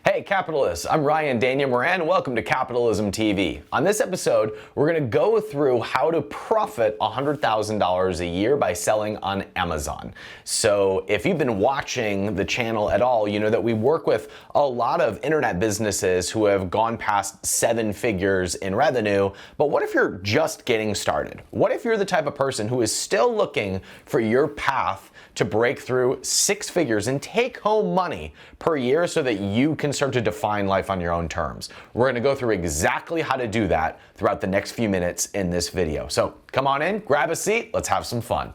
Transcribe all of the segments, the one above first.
Hey capitalists, I'm Ryan Daniel Moran. Welcome to Capitalism TV. On this episode, we're going to go through how to profit $100,000 a year by selling on Amazon. So if you've been watching the channel at all, you know that we work with a lot of internet businesses who have gone past 7 figures in revenue. But what if you're just getting started? What if you're the type of person who is still looking for your path to break through 6 figures and take home money per year so that you can start to define life on your own terms? We're going to go through exactly how to do that throughout the next few minutes in this video. So come on in, grab a seat, let's have some fun.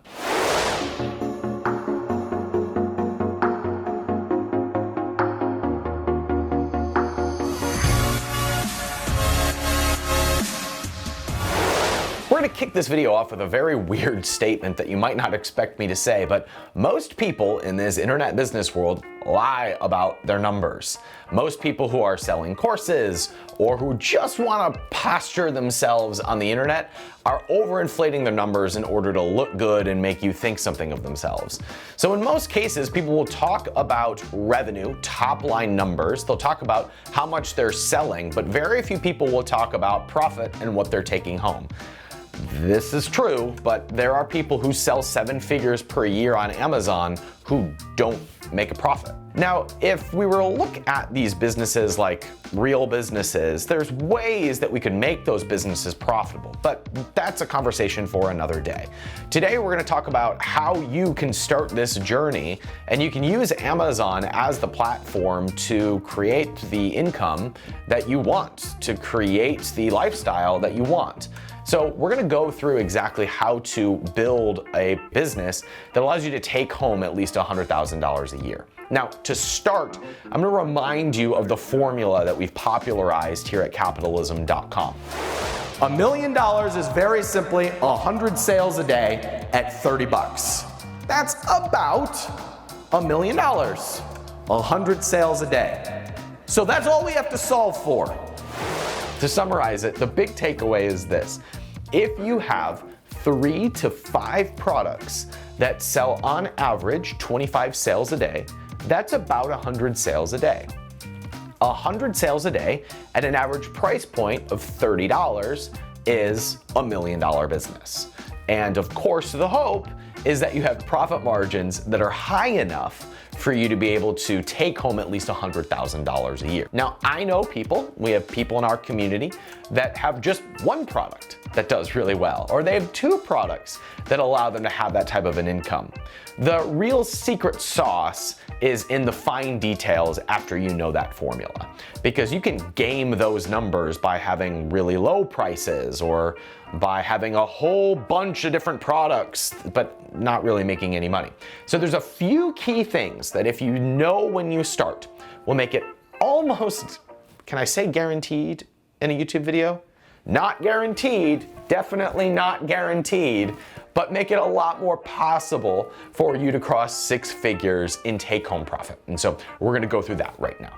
We're going to kick this video off with a very weird statement that you might not expect me to say, but most people in this internet business world lie about their numbers. Most people who are selling courses or who just want to posture themselves on the internet are overinflating their numbers in order to look good and make you think something of themselves. So in most cases, people will talk about revenue, top line numbers. They'll talk about how much they're selling, but very few people will talk about profit and what they're taking home. This is true, but there are people who sell 7 figures per year on Amazon who don't make a profit. Now, if we were to look at these businesses like real businesses, there's ways that we could make those businesses profitable, but that's a conversation for another day. Today, we're going to talk about how you can start this journey, and you can use Amazon as the platform to create the income that you want, to create the lifestyle that you want. So we're going to go through exactly how to build a business that allows you to take home at least $100,000 a year. Now, to start, I'm going to remind you of the formula that we've popularized here at capitalism.com. $1 million is very simply 100 sales a day at $30. That's about $1 million. 100 sales a day. So that's all we have to solve for. To summarize it, the big takeaway is this. If you have 3 to 5 products that sell on average 25 sales a day, that's about 100 sales a day. 100 sales a day at an average price point of $30 is $1 million business. And of course, the hope is that you have profit margins that are high enough for you to be able to take home at least $100,000 a year. Now, I know we have people in our community that have just one product that does really well, or they have 2 products that allow them to have that type of an income. The real secret sauce is in the fine details after you know that formula, because you can game those numbers by having really low prices or by having a whole bunch of different products, but not really making any money. So there's a few key things that if you know when you start will make it almost, can I say guaranteed in a YouTube video? Not guaranteed, definitely not guaranteed, but make it a lot more possible for you to cross 6 figures in take-home profit. And so we're gonna go through that right now.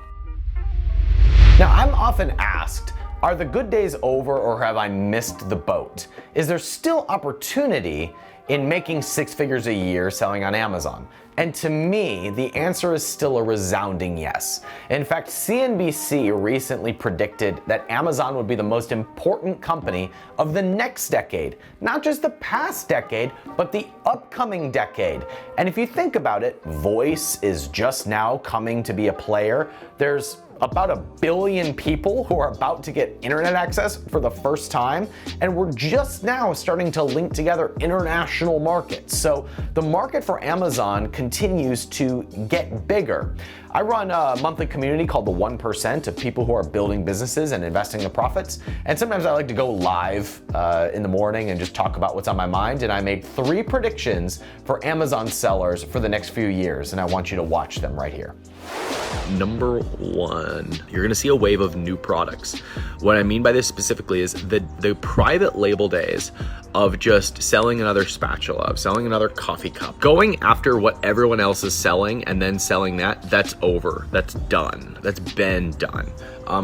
Now, I'm often asked, are the good days over or have I missed the boat? Is there still opportunity in making 6 figures a year selling on Amazon? And to me, the answer is still a resounding yes. In fact, CNBC recently predicted that Amazon would be the most important company of the next decade. Not just the past decade, but the upcoming decade. And if you think about it, voice is just now coming to be a player. There's about 1 billion people who are about to get internet access for the first time, and we're just now starting to link together international markets. So the market for Amazon continues to get bigger. I run a monthly community called the 1% of people who are building businesses and investing in profits. And sometimes I like to go live in the morning and just talk about what's on my mind. And I made 3 predictions for Amazon sellers for the next few years, and I want you to watch them right here. Number 1, you're gonna see a wave of new products. What I mean by this specifically is the private label days of just selling another spatula, of selling another coffee cup, going after what everyone else is selling and then selling that's over, that's done, that's been done.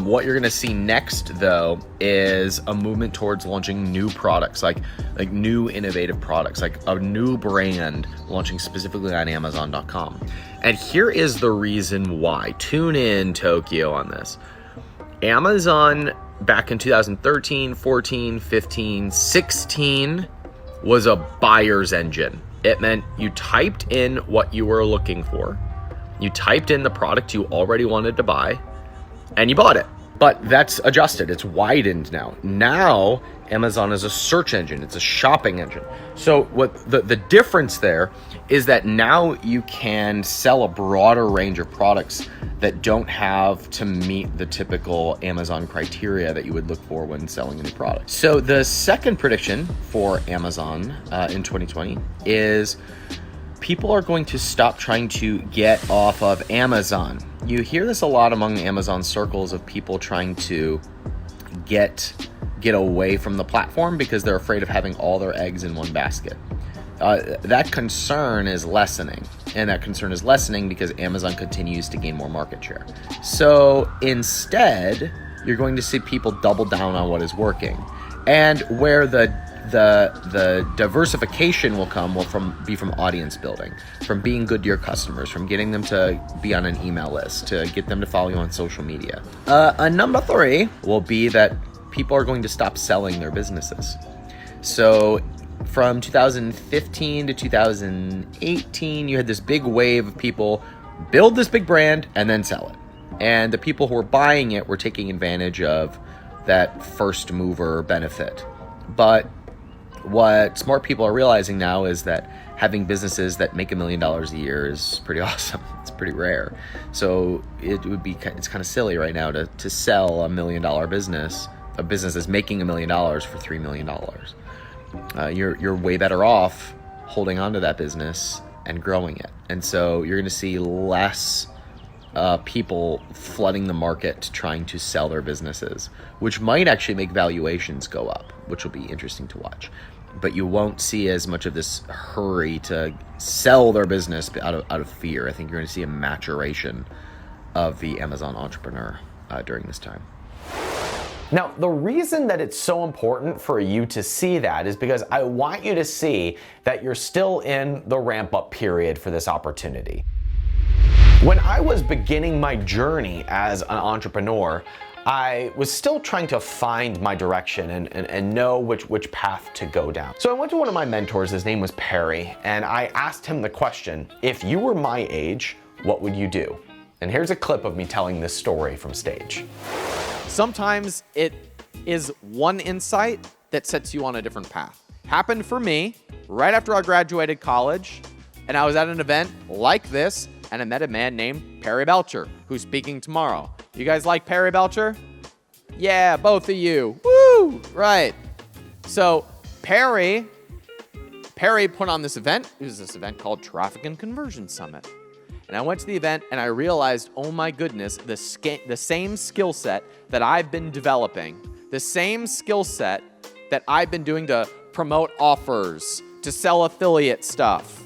What you're gonna see next though is a movement towards launching new products, like new innovative products, like a new brand launching specifically on Amazon.com. And here is the reason why. Tune in, Tokyo, on this. Amazon back in 2013, 14, 15, 16 was a buyer's engine. It meant you typed in what you were looking for, you typed in the product you already wanted to buy, and you bought it. But that's adjusted. It's widened now. Now, Amazon is a search engine. It's a shopping engine. So what the difference there is that now you can sell a broader range of products that don't have to meet the typical Amazon criteria that you would look for when selling a new product. So the second prediction for Amazon in 2020 is people are going to stop trying to get off of Amazon. You hear this a lot among Amazon circles of people trying to get away from the platform because they're afraid of having all their eggs in one basket. That concern is lessening, and that concern is lessening because Amazon continues to gain more market share. So instead, you're going to see people double down on what is working, and where the diversification will come be from audience building, from being good to your customers, from getting them to be on an email list, to get them to follow you on social media. Number 3 will be that people are going to stop selling their businesses. So from 2015 to 2018, you had this big wave of people build this big brand and then sell it. And the people who were buying it were taking advantage of that first mover benefit. But what smart people are realizing now is that having businesses that make $1 million a year is pretty awesome. It's pretty rare. So it's kind of silly right now to sell $1 million business, a business that's making $1 million for $3 million. You're way better off holding on to that business and growing it. And so you're going to see less people flooding the market trying to sell their businesses, which might actually make valuations go up, which will be interesting to watch. But you won't see as much of this hurry to sell their business out of fear. I think you're going to see a maturation of the Amazon entrepreneur during this time. Now, the reason that it's so important for you to see that is because I want you to see that you're still in the ramp-up period for this opportunity. When I was beginning my journey as an entrepreneur, I was still trying to find my direction and know which path to go down. So I went to one of my mentors, his name was Perry, and I asked him the question, if you were my age, what would you do? And here's a clip of me telling this story from stage. Sometimes it is one insight that sets you on a different path. Happened for me right after I graduated college, and I was at an event like this, and I met a man named Perry Belcher, who's speaking tomorrow. You guys like Perry Belcher? Yeah, both of you. Woo! Right. So Perry put on this event. It was this event called Traffic and Conversion Summit. And I went to the event and I realized, oh my goodness, the same skill set that I've been developing, the same skill set that I've been doing to promote offers, to sell affiliate stuff.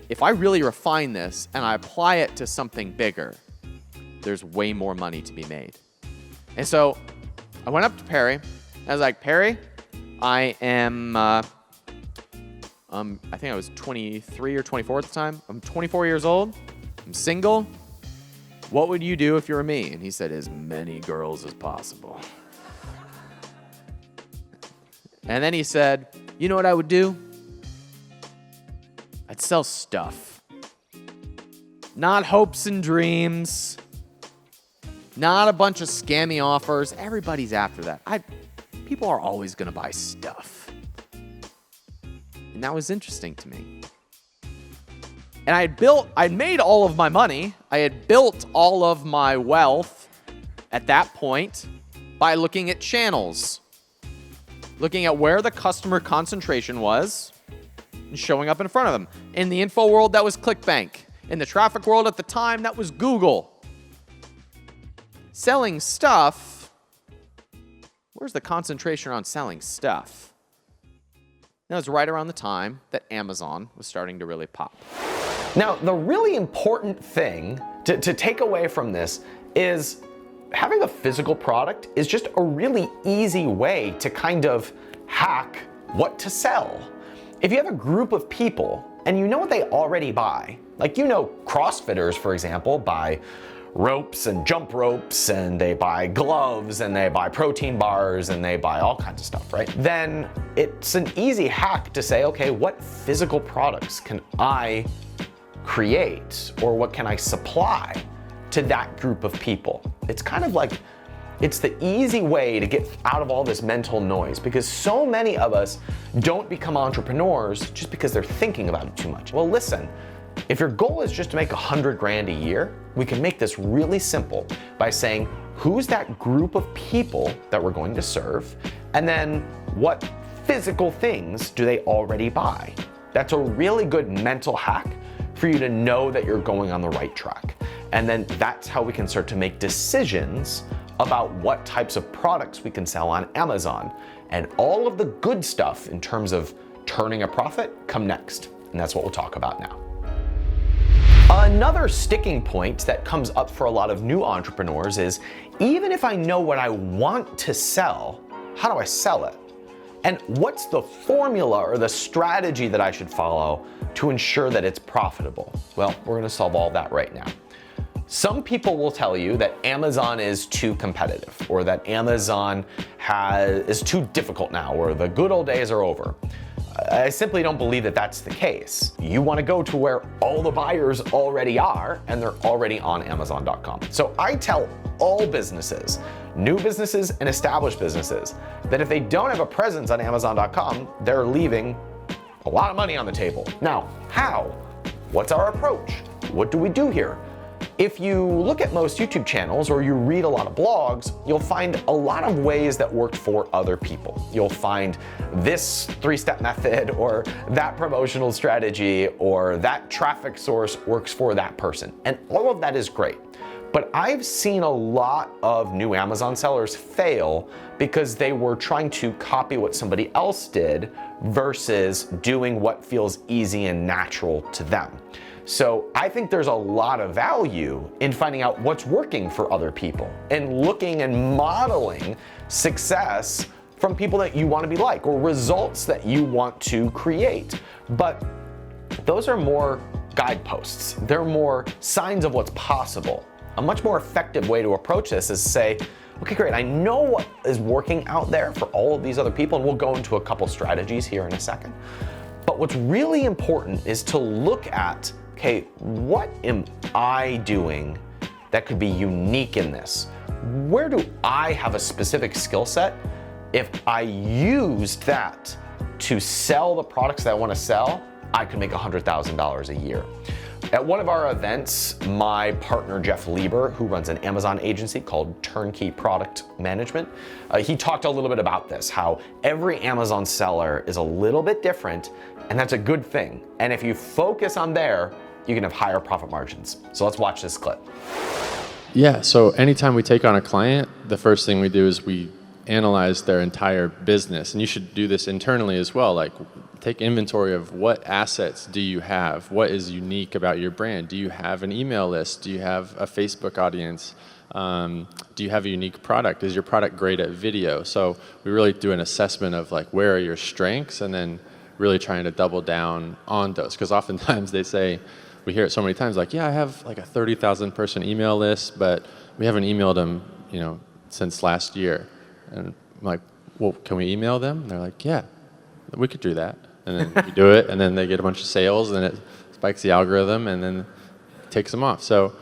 If I really refine this and I apply it to something bigger, there's way more money to be made. And so I went up to Perry. I was like, Perry, I am, I think I was 23 or 24 at the time. I'm 24 years old. I'm single. What would you do if you were me? And he said, as many girls as possible. And then he said, you know what I would do? I'd sell stuff. Not hopes and dreams. Not a bunch of scammy offers. Everybody's after that. People are always going to buy stuff. And that was interesting to me. And I'd made all of my money. I had built all of my wealth at that point by looking at channels. Looking at where the customer concentration was and showing up in front of them. In the info world, that was ClickBank. In the traffic world at the time, that was Google. Selling stuff, where's the concentration on selling stuff? That was right around the time that Amazon was starting to really pop. Now, the really important thing to take away from this is having a physical product is just a really easy way to kind of hack what to sell. If you have a group of people and you know what they already buy, Like, you know, CrossFitters, for example, buy ropes and jump ropes, and they buy gloves, and they buy protein bars, and they buy all kinds of stuff, right? Then it's an easy hack to say, okay, what physical products can I create, or what can I supply to that group of people? It's kind of like, it's the easy way to get out of all this mental noise, because so many of us don't become entrepreneurs just because they're thinking about it too much. Well, listen, if your goal is just to make 100 grand a year, we can make this really simple by saying, who's that group of people that we're going to serve? And then what physical things do they already buy? That's a really good mental hack for you to know that you're going on the right track. And then that's how we can start to make decisions about what types of products we can sell on Amazon. And all of the good stuff in terms of turning a profit come next. And that's what we'll talk about now. Another sticking point that comes up for a lot of new entrepreneurs is, even if I know what I want to sell, how do I sell it? And what's the formula or the strategy that I should follow to ensure that it's profitable? Well, we're gonna solve all that right now. Some people will tell you that Amazon is too competitive, or that Amazon is too difficult now, or the good old days are over. I simply don't believe that that's the case. You want to go to where all the buyers already are, and they're already on Amazon.com. So I tell all businesses, new businesses and established businesses, that if they don't have a presence on Amazon.com, they're leaving a lot of money on the table. Now, how? What's our approach? What do we do here? If you look at most YouTube channels, or you read a lot of blogs, you'll find a lot of ways that worked for other people. You'll find this 3-step method, or that promotional strategy, or that traffic source works for that person. And all of that is great. But I've seen a lot of new Amazon sellers fail because they were trying to copy what somebody else did versus doing what feels easy and natural to them. So I think there's a lot of value in finding out what's working for other people and looking and modeling success from people that you want to be like, or results that you want to create. But those are more guideposts. They're more signs of what's possible. A much more effective way to approach this is to say, okay, great, I know what is working out there for all of these other people, and we'll go into a couple strategies here in a second. But what's really important is to look at, okay, what am I doing that could be unique in this? Where do I have a specific skill set? If I used that to sell the products that I want to sell, I could make $100,000 a year. At one of our events, my partner Jeff Lieber, who runs an Amazon agency called Turnkey Product Management, he talked a little bit about this, how every Amazon seller is a little bit different, and that's a good thing. And if you focus on there, you can have higher profit margins. So let's watch this clip. Yeah, so anytime we take on a client, the first thing we do is we analyze their entire business. And you should do this internally as well. Like, take inventory of what assets do you have? What is unique about your brand? Do you have an email list? Do you have a Facebook audience? Do you have a unique product? Is your product great at video? So we really do an assessment of like, where are your strengths, and then really trying to double down on those. Because oftentimes they say, we hear it so many times, like, yeah, I have like a 30,000 person email list, but we haven't emailed them, since last year. And I'm like, well, can we email them? And they're like, yeah, we could do that. And then we do it, and then they get a bunch of sales, and then it spikes the algorithm, and then takes them off. So,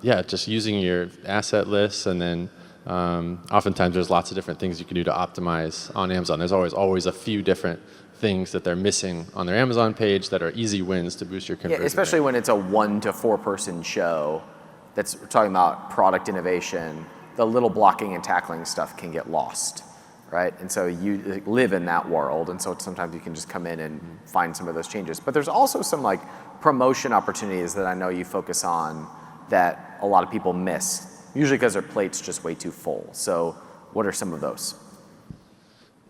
just using your asset lists, and then oftentimes there's lots of different things you can do to optimize on Amazon. There's always a few different things that they're missing on their Amazon page that are easy wins to boost your conversion. Yeah, especially when it's a 1 to 4 person show that's talking about product innovation, the little blocking and tackling stuff can get lost, right? And so you live in that world, and so sometimes you can just come in and find some of those changes. But there's also some like promotion opportunities that I know you focus on that a lot of people miss, usually because their plate's just way too full. So what are some of those?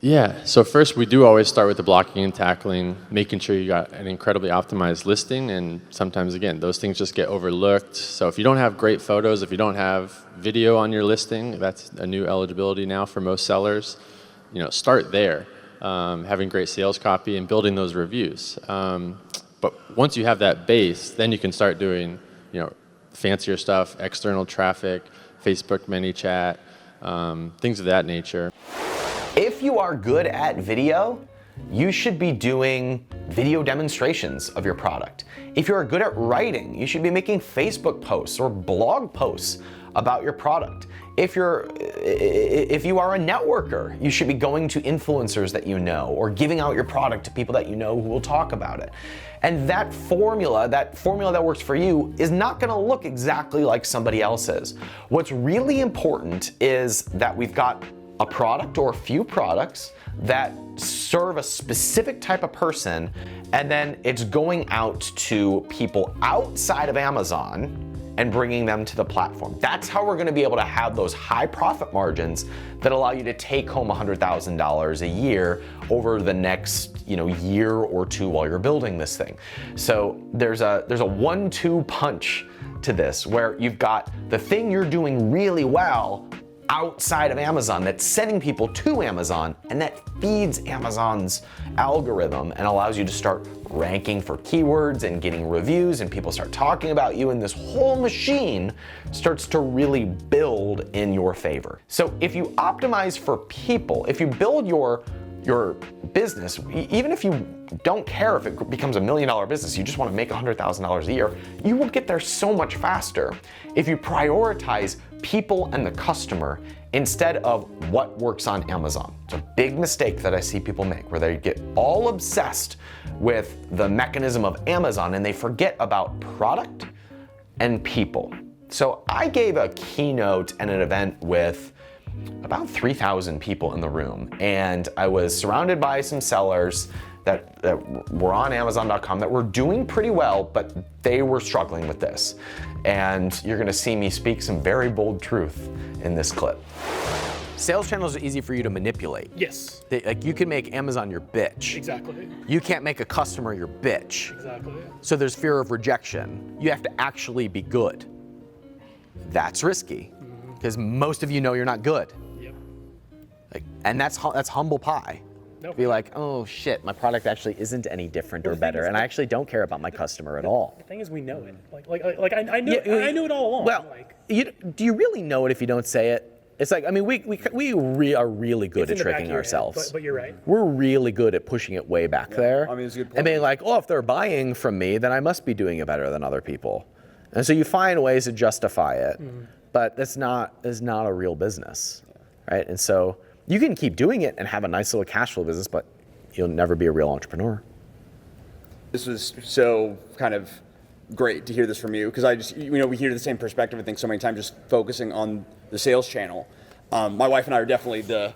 Yeah, so first we do always start with the blocking and tackling, making sure you got an incredibly optimized listing, and sometimes, again, those things just get overlooked. So if you don't have great photos, if you don't have video on your listing, that's a new eligibility now for most sellers, start there, having great sales copy and building those reviews. But once you have that base, then you can start doing, fancier stuff, external traffic, Facebook ManyChat, things of that nature. If you are good at video, you should be doing video demonstrations of your product. If you're good at writing, you should be making Facebook posts or blog posts about your product. If you are a networker, you should be going to influencers that you know or giving out your product to people that you know who will talk about it. And that formula that works for you is not gonna look exactly like somebody else's. What's really important is that we've got a product or a few products that serve a specific type of person, and then it's going out to people outside of Amazon and bringing them to the platform. That's how we're gonna be able to have those high profit margins that allow you to take home $100,000 a year over the next year or two while you're building this thing. So there's a 1-2 punch to this, where you've got the thing you're doing really well outside of Amazon that's sending people to Amazon, and that feeds Amazon's algorithm and allows you to start ranking for keywords and getting reviews, and people start talking about you, and this whole machine starts to really build in your favor. So if you optimize for people, if you build your business, even if you don't care if it becomes $1 million business, you just want to make $100,000 a year, you will get there so much faster if you prioritize people and the customer instead of what works on Amazon. It's a big mistake that I see people make, where they get all obsessed with the mechanism of Amazon and they forget about product and people. So I gave a keynote and an event with about 3,000 people in the room, and I was surrounded by some sellers that were on Amazon.com that were doing pretty well, but they were struggling with this. And you're gonna see me speak some very bold truth in this clip. Sales channels are easy for you to manipulate. Yes. You can make Amazon your bitch. Exactly. You can't make a customer your bitch. Exactly. So there's fear of rejection. You have to actually be good. That's risky, because most of you know you're not good. Yep. And that's humble pie. Nope. Be like, oh shit, my product actually isn't any different or better, and I actually don't care about my customer at all. The thing is, we know it. I knew it all along. Well, do you really know it if you don't say it? It's like, I mean, we are really good at tricking ourselves. But you're right. We're really good at pushing it way back there. I mean, it's a good point. And being like, oh, if they're buying from me, then I must be doing it better than other people. And so you find ways to justify it, but that's not a real business, right? And so you can keep doing it and have a nice little cash flow business, but you'll never be a real entrepreneur. This was so kind of great to hear this from you, because we hear the same perspective, I think, so many times, just focusing on the sales channel. My wife and I are definitely the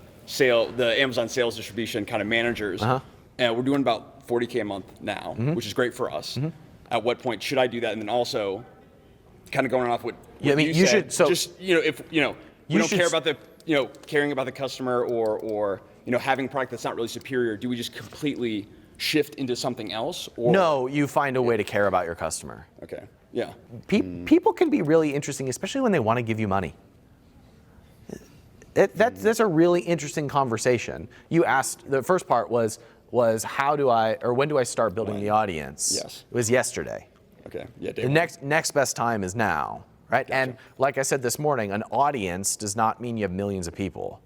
Amazon sales distribution kind of managers. And we're doing about 40K a month now, which is great for us. At what point should I do that? And then also, kind of going off what you said, if we don't care about the caring about the customer or having a product that's not really superior, do we just completely shift into something else? Or? No, you find a way to care about your customer. Okay. Yeah. People can be really interesting, especially when they want to give you money. That's a really interesting conversation. You asked, the first part was when do I start building the audience? Yes. It was yesterday. Okay. Yeah. The next best time is now, right? Gotcha. And like I said this morning, an audience does not mean you have millions of people.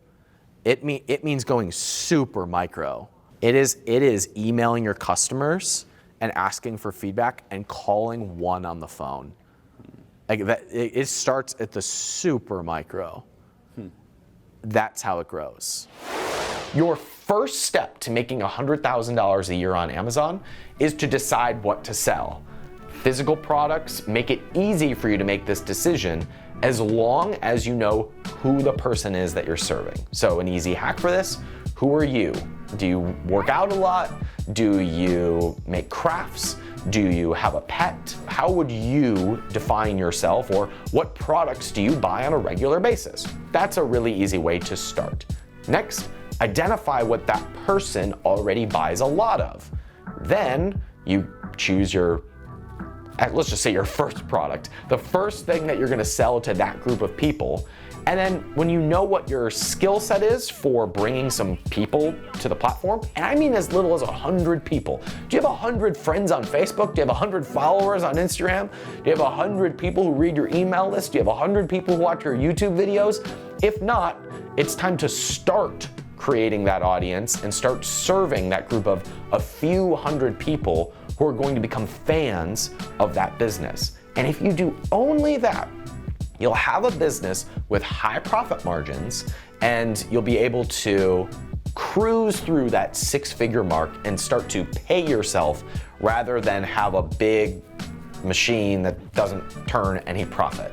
It means going super micro. It is emailing your customers and asking for feedback and calling one on the phone. Like that, it starts at the super micro. That's how it grows. Your first step to making $100,000 a year on Amazon is to decide what to sell. Physical products make it easy for you to make this decision as long as you know who the person is that you're serving. So an easy hack for this: who are you? Do you work out a lot? Do you make crafts? Do you have a pet? How would you define yourself, or what products do you buy on a regular basis? That's a really easy way to start. Next, identify what that person already buys a lot of. Then you choose your let's just say your first product, the first thing that you're gonna sell to that group of people. And then when you know what your skill set is for bringing some people to the platform, and I mean as little as 100 people. Do you have 100 friends on Facebook? Do you have 100 followers on Instagram? Do you have 100 people who read your email list? Do you have 100 people who watch your YouTube videos? If not, it's time to start creating that audience and start serving that group of a few hundred people who are going to become fans of that business. And if you do only that, you'll have a business with high profit margins, and you'll be able to cruise through that 6-figure mark and start to pay yourself rather than have a big machine that doesn't turn any profit.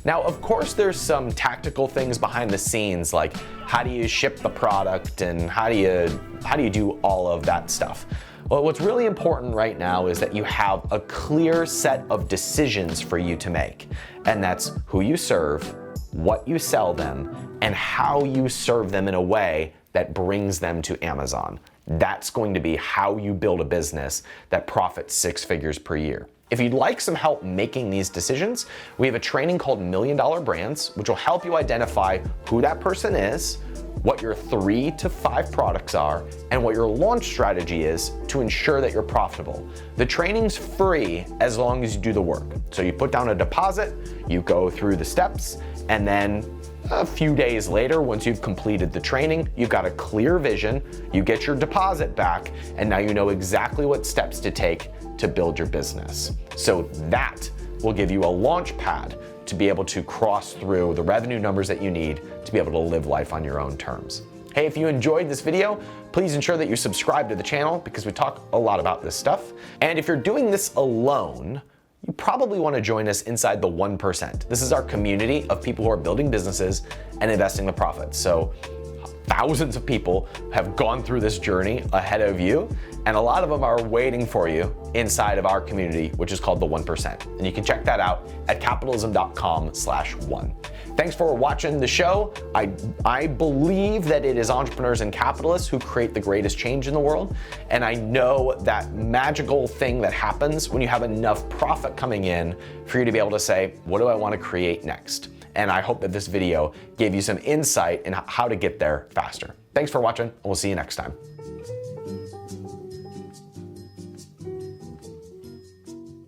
Now, of course, there's some tactical things behind the scenes, like how do you ship the product and how do you do all of that stuff. Well, what's really important right now is that you have a clear set of decisions for you to make. And that's who you serve, what you sell them, and how you serve them in a way that brings them to Amazon. That's going to be how you build a business that profits 6 figures per year. If you'd like some help making these decisions, we have a training called $1 Million Brands, which will help you identify who that person is, what your 3 to 5 products are, and what your launch strategy is to ensure that you're profitable. The training's free as long as you do the work. So you put down a deposit, you go through the steps, and then a few days later, once you've completed the training, you've got a clear vision, you get your deposit back, and now you know exactly what steps to take to build your business. So that will give you a launch pad to be able to cross through the revenue numbers that you need to be able to live life on your own terms. Hey, if you enjoyed this video, please ensure that you subscribe to the channel because we talk a lot about this stuff. And if you're doing this alone, you probably want to join us inside the 1%. This is our community of people who are building businesses and investing the profits. So thousands of people have gone through this journey ahead of you, and a lot of them are waiting for you inside of our community, which is called the 1%. And you can check that out at capitalism.com/1. Thanks for watching the show. I believe that it is entrepreneurs and capitalists who create the greatest change in the world. And I know that magical thing that happens when you have enough profit coming in for you to be able to say, what do I want to create next? And I hope that this video gave you some insight in how to get there faster. Thanks for watching, and we'll see you next time.